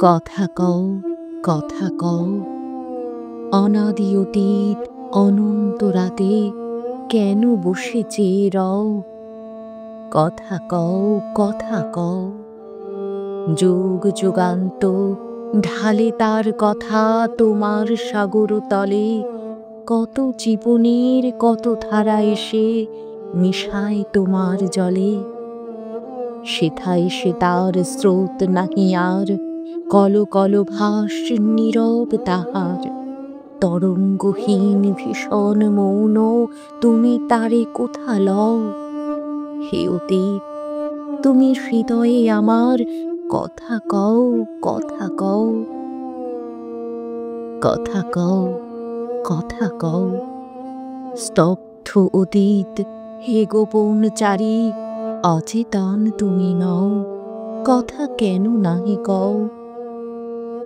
কথা কও, কথা কও, অনাদি অতীত অনন্ত রাতে কেন বসে চেয়ে রও? কথা কও, কথা কও। যুগ যুগান্ত ঢালে তার কথা তোমার সাগর তলে, কত জীবনের কত ধারা এসে মিশায় তোমার জলে। সেথায় সে তার স্রোত নাহি আর, কল কল ভাস নীরব তাহার। তরঙ্গহীন ভীষণ মৌন তুমি তারে কোথা লও? হে অতীত, তুমি হৃদয়ে আমার, কথা কও, কথা কও। কথা কও, কথা কও। স্তব্ধ অতীত, হে গোপন চারি, অচেতন তুমি নও, কথা কেন নাহি কও?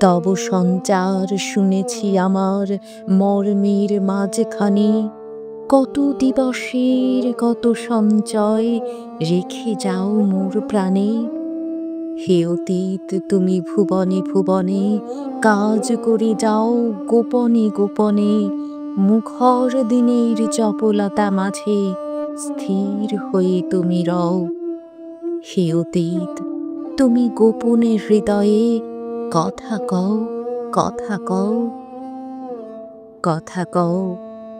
তব সঞ্চার শুনেছি আমার মর্মের মাঝখানে, কত দিবসের কত সঞ্চয় রেখে যাও মোর প্রাণে। হে অতীত, তুমি ভুবনে ভুবনে কাজ করে যাও গোপনে গোপনে, মুখর দিনের চপলতা মাঝে স্থির হয়ে তুমি রও। হে অতীত, তুমি গোপনে হৃদয়ে কথা কও, কথা কও। কথা কও,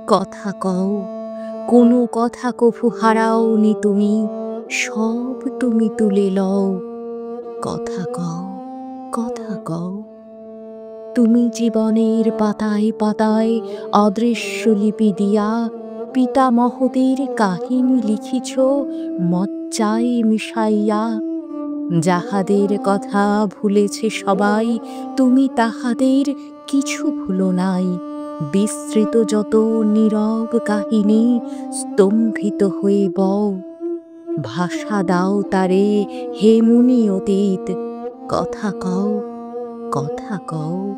কথা কও, কোনো কথা কভু হারাওনি তুমি, সব তুমি তুলে লও। কথা কও, কথা কও। তুমি জীবনের পাতায় পাতায় অদৃশ্য লিপি দিয়া পিতামহদের কাহিনী লিখিছ মজ্জায় মিশাইয়া। যাহাদের কথা ভুলেছে সবাই, তুমি তাহাদের কিছু ভুলো নাই। বিস্তৃত যত নীরব কাহিনী স্তম্ভিত হয়ে বও। ভাষা দাও তারে, হে মুনি অতীত, কথা কও, কথা কও।